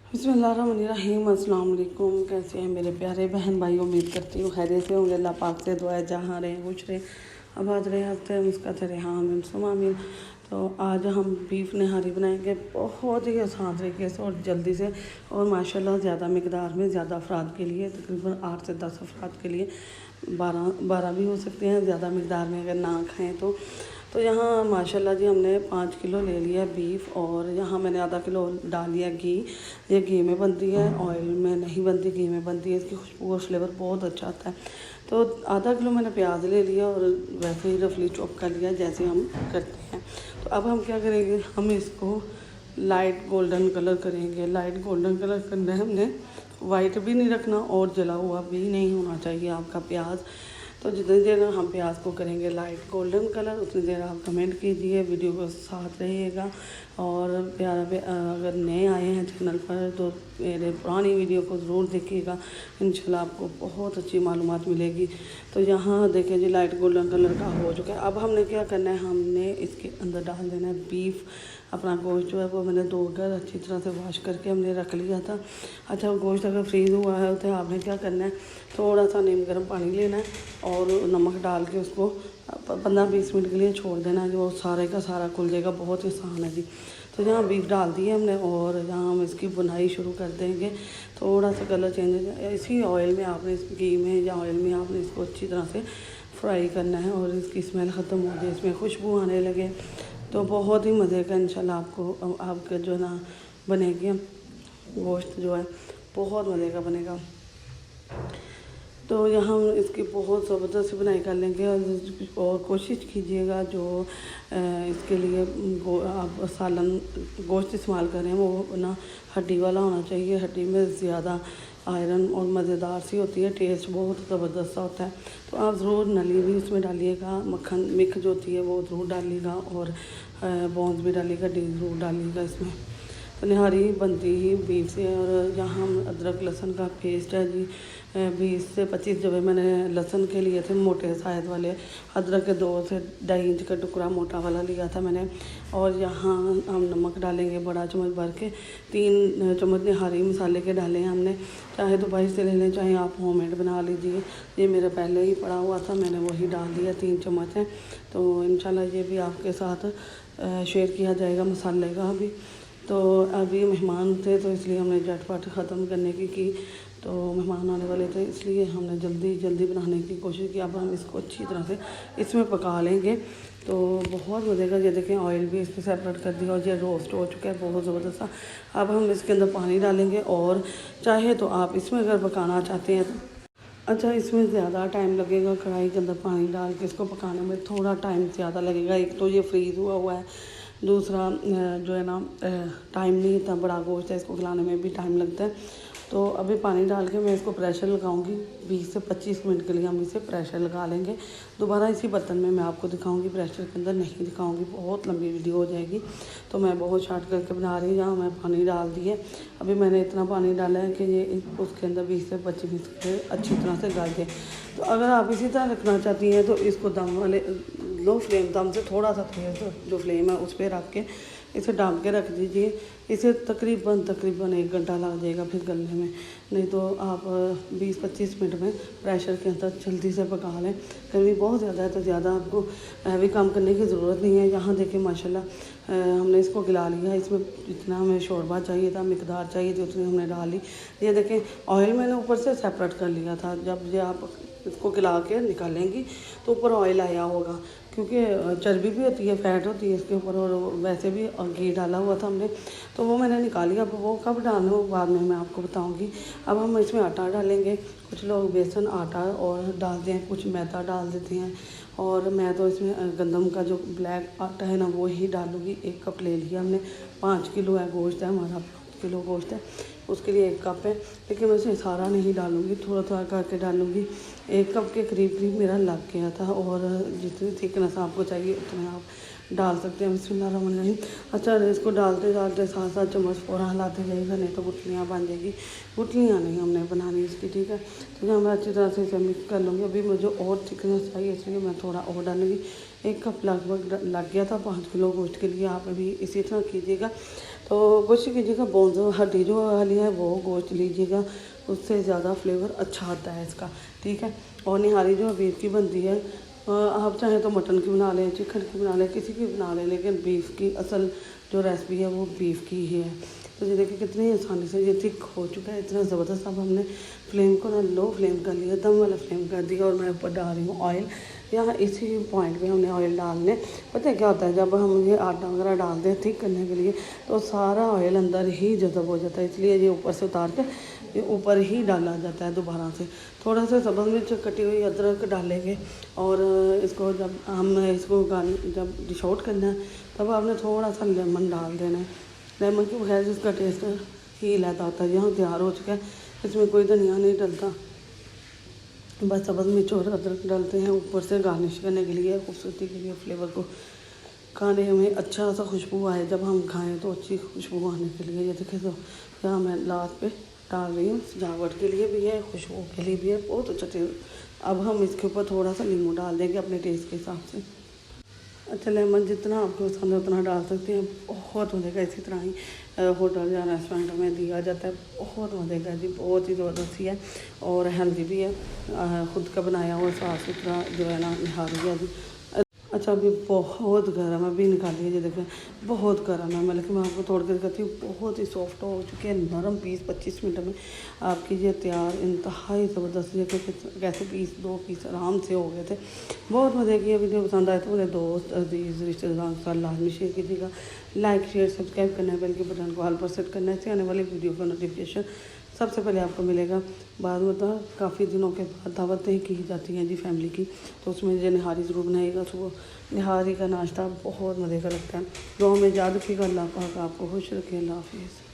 बिस्मिल्लाहिर्रहमानिर्रहीम। अस्सलाम वालेकुम। कैसे हैं मेरे प्यारे बहन भाई? उम्मीद करती हूँ खैरियत से होंगे। अल्लाह पाक से दुआ है जहाँ रहे खुश रहे, आबाद रहे, हंसते रहे, मुस्कुराते रहे। हाँ आमीन सुमा आमीन। तो आज हम बीफ नहारी बनाएंगे बहुत ही आसान तरीके से और जल्दी से, और माशाल्लाह ज़्यादा मकदार में, ज़्यादा अफराद के लिए, तकरीबन 8 से 10 अफराद के लिए, 12 भी हो सकते हैं ज़्यादा मकदार में अगर ना खाएँ तो यहाँ माशाल्लाह जी हमने 5 किलो ले लिया बीफ, और यहाँ मैंने आधा किलो डाल लिया घी। ये घी में बनती है, ऑयल में नहीं बनती, घी में बनती है। इसकी खुशबू और फ्लेवर बहुत अच्छा आता है। तो आधा किलो मैंने प्याज ले लिया और वैसे ही रफली चॉप कर लिया जैसे हम करते हैं। तो अब हम क्या करेंगे, हम इसको लाइट गोल्डन कलर करेंगे। लाइट गोल्डन कलर करना है हमने, वाइट भी नहीं रखना और जला हुआ भी नहीं होना चाहिए आपका प्याज। तो जितनी देर हम प्याज को करेंगे लाइट गोल्डन कलर, उतनी देर आप कमेंट कीजिए, वीडियो को साथ रहिएगा। और प्यारा अगर नए आए हैं चैनल पर तो मेरे पुरानी वीडियो को ज़रूर देखिएगा, इंशाल्लाह आपको बहुत अच्छी मालूमात मिलेगी। तो यहाँ देखिए जी लाइट गोल्डन कलर का हो चुका है। अब हमने क्या करना है, हमने इसके अंदर डाल देना है बीफ। अपना गोश्त जो है वो मैंने धोकर अच्छी तरह से वॉश करके हमने रख लिया था। अच्छा गोश्त अगर फ्रीज़ हुआ है तो आपने क्या करना है, थोड़ा सा नीम गर्म पानी लेना है और नमक डाल के उसको 15-20 मिनट के लिए छोड़ देना है, जो सारे का सारा खुल जाएगा। बहुत ही आसान है जी। तो यहाँ बीफ डाल दिए हमने और यहाँ हम इसकी बुनाई शुरू कर देंगे। थोड़ा सा कलर चेंज हो जाए, इसी ऑयल में आपने, घी में या ऑयल में आपने इसको अच्छी तरह से फ्राई करना है और इसकी स्मेल ख़त्म हो जाए, इसमें खुशबू आने लगे तो बहुत ही मज़े का इंशाल्लाह आपका जो है ना बनेगी। गोश्त जो है बहुत मज़े का बनेगा। तो यहाँ हम इसकी बहुत ज़बरदस्त बुनाई कर लेंगे। और कोशिश कीजिएगा जो इसके लिए आप सालन गोश्त इस्तेमाल करें वो ना हड्डी वाला होना चाहिए। हड्डी में ज़्यादा आयरन और मज़ेदार सी होती है, टेस्ट बहुत ज़बरदस्त होता है। तो आप ज़रूर नली भी उसमें डालिएगा, मक्खन मिक्स जो होती है वो ज़रूर डालिएगा, और बोन्स भी डालिएगा, डी ज़रूर डालिएगा इसमें। तो निहारी बनती ही बीफ से। और यहाँ हम अदरक लहसुन का पेस्ट है जी, 20 से 25 जब मैंने लहसुन के लिए थे मोटे साइज़ वाले, अदरक के 2 से 2.5 इंच का टुकड़ा मोटा वाला लिया था मैंने। और यहाँ हम नमक डालेंगे बड़ा चम्मच भर के, 3 चम्मच निहारी मसाले के डाले हैं हमने। चाहे तो बाहर से ले लें, चाहे आप होममेड बना लीजिए। ये मेरा पहले ही पड़ा हुआ था, मैंने वही डाल दिया, 3 चम्मच है। तो इंशाल्लाह ये भी आपके साथ शेयर किया जाएगा मसाले का भी। तो अभी मेहमान थे तो इसलिए हमने झटपट ख़त्म करने की। तो मेहमान आने वाले थे इसलिए हमने जल्दी बनाने की कोशिश की। अब हम इसको अच्छी तरह से इसमें पका लेंगे तो बहुत मज़े का। ये देखें ऑयल भी इसमें सेपरेट कर दिया और ये रोस्ट हो चुका है बहुत ज़बरदस्त। अब हम इसके अंदर पानी डालेंगे, और चाहे तो आप इसमें अगर पकाना चाहते हैं अच्छा इसमें ज़्यादा टाइम लगेगा। कढ़ाई के अंदर पानी डाल के इसको पकाने में थोड़ा टाइम ज़्यादा लगेगा। एक तो ये फ्रीज़ हुआ है, दूसरा जो है ना टाइम नहीं, इतना बड़ा गोश्त है, इसको खिलाने में भी टाइम लगता है। तो अभी पानी डाल के मैं इसको प्रेशर लगाऊंगी। 20 से 25 मिनट के लिए हम इसे प्रेशर लगा लेंगे। दोबारा इसी बर्तन में मैं आपको दिखाऊंगी, प्रेशर के अंदर नहीं दिखाऊंगी, बहुत लंबी वीडियो हो जाएगी। तो मैं बहुत शॉर्ट करके बना रही हूँ। यहाँ मैं पानी डाल दिए, अभी मैंने इतना पानी डाला है कि ये उसके अंदर 20 से 25 मिनट के अच्छी तरह से गल जाए। तो अगर आप इसी तरह रखना चाहती हैं तो इसको दम वाले लो फ्लेम, दम से थोड़ा सा तेज़ जो फ्लेम है उस पर रख के इसे ढक के रख दीजिए। इसे तकरीबन 1 घंटा लग जाएगा फिर गलने में। नहीं तो आप 20-25 मिनट में प्रेशर के अंदर जल्दी से पका लें। कभी बहुत ज़्यादा है तो ज़्यादा आपको भी काम करने की ज़रूरत नहीं है। यहाँ देखिए माशाल्लाह हमने इसको गिला लिया। इसमें जितना हमें शोरबा चाहिए था, मिकदार चाहिए थी, उतनी हमने डाल ली। ये देखें ऑयल मैंने ऊपर से सेपरेट कर लिया था। जब ये आप इसको गिला के निकालेंगी तो ऊपर ऑयल आया होगा, क्योंकि चर्बी भी होती है, फैट होती है इसके ऊपर, और वैसे भी घी डाला हुआ था हमने, तो वो मैंने निकाली। अब वो कब डालना हो बाद में मैं आपको बताऊंगी। अब हम इसमें आटा डालेंगे। कुछ लोग बेसन आटा और डालते हैं, कुछ मैदा डाल देते हैं, और मैं तो इसमें गंदम का जो ब्लैक आटा है ना वो ही डालूँगी। 1 कप ले लिया हमने, 5 किलो है गोश्त है हमारा, 5 किलो गोश्त है, उसके लिए 1 कप है। लेकिन मैं इसे सारा नहीं डालूँगी, थोड़ा थोड़ा करके डालूँगी। 1 कप के करीब मेरा लग गया था, और जितनी थिकनेस आपको चाहिए उतने आप डाल सकते हैं। बिस्मिल्लाहिर्रहमानिर्रहीम। अच्छा इसको डालते डालते साथ साथ चम्मच फ़ौरन हिलाते जाइएगा, नहीं तो गुठलियाँ बन जाएगी। गुठलियाँ नहीं हमने बनानी इसकी, ठीक है। तो जब मैं अच्छी तरह से इसे मिक्स कर लूँगी, अभी मुझे और थिकनेस चाहिए इसलिए मैं थोड़ा और डालूँगी। 1 कप लगभग लग गया था 5 किलो गोश्त के लिए। आप भी इसी तरह कीजिएगा। तो कोशिश कीजिएगा बोन्स हड्डी जो वाली है वो गोश्त लीजिएगा, उससे ज़्यादा फ्लेवर अच्छा आता है इसका, ठीक है। और निहारी जो बीफ की बनती है, आप चाहें तो मटन की बना लें, चिकन की बना लें, किसी की बना लें, लेकिन बीफ की असल जो रेसिपी है वो बीफ की ही है। तो ये देखिए कितनी आसानी से ये थिक हो चुका है, इतना ज़बरदस्त। अब हमने फ्लेम को ना लो फ्लेम कर लिया, दम वाला फ्लेम कर दिया, और मैं ऊपर डाल रही हूँ ऑयल। यहाँ इसी पॉइंट पे हमने ऑयल डालने, पता है क्या होता है, जब हम ये आटा वगैरह डालते हैं थिक करने के लिए तो सारा ऑयल अंदर ही जज़ब हो जाता है, इसलिए ये ऊपर से उतार के ये ऊपर ही डाला जाता है दोबारा से। थोड़ा सा सब्ज़ मिर्च, कटी हुई अदरक डालेंगे, और इसको जब हम इसको जब डिश आउट करना है तब आपने थोड़ा सा लेमन डाल देना है। लेमन के बगैर इसका टेस्ट ही लाता होता है। यहाँ तैयार हो चुका है, इसमें कोई धनिया नहीं डलता, बस सब्ज़ मिर्च और अदरक डालते हैं ऊपर से गार्निश करने के लिए, खूबसूरती के लिए, फ्लेवर को खाने में अच्छा सा खुशबू आए, जब हम खाएं तो अच्छी खुशबू आने के लिए। ये देखिए, तो यहाँ मैं लास्ट पे डाल रही हूँ, सजावट के लिए भी है, खुशबू के लिए भी है, बहुत अच्छा टेस्ट। अब हम इसके ऊपर थोड़ा सा नींबू डाल देंगे अपने टेस्ट के हिसाब से। अच्छा, लेमन जितना आपको पसंद है उतना डाल सकते हैं, बहुत मज़े का। इसी तरह ही होटल या रेस्टोरेंट में दिया जाता है, बहुत मज़े का जी, बहुत ही ज़बरदस्ती है और हेल्दी भी है। ख़ुद का बनाया हुआ साफ़ सुथरा जो है ना निहारी है जी। अच्छा, अभी बहुत गर्म है, अभी निकालिए, ये देखें बहुत गर्म है। मतलब कि मैं आपको तोड़ कर दिखाती हूँ, बहुत ही सॉफ्ट हो चुके हैं, नरम पीस 25 मिनट में आपकी ये तैयार, इंतहाई ज़बरदस्त। ये कैसे पीस 2 पीस आराम से हो गए थे। बहुत मज़े की। वीडियो पसंद आए तो मेरे दोस्त अजीज़ रिश्तेदारों के साथ लाजमी शेयर कीजिएगा। लाइक शेयर सब्सक्राइब करना है, बेल के बटन को ऑल पर सेट करना है, इससे आने वाली वीडियो का नोटिफिकेशन सबसे पहले आपको मिलेगा। बाद में तो काफ़ी दिनों के बाद दावतें की जाती हैं जी फैमिली की, तो उसमें ये निहारी ज़रूर बनाइएगा। सुबह निहारी का नाश्ता बहुत मज़े का लगता है। दुआ में याद रखिएगा। अल्लाह पाक आपको खुश रखे। अल्लाह हाफिज़।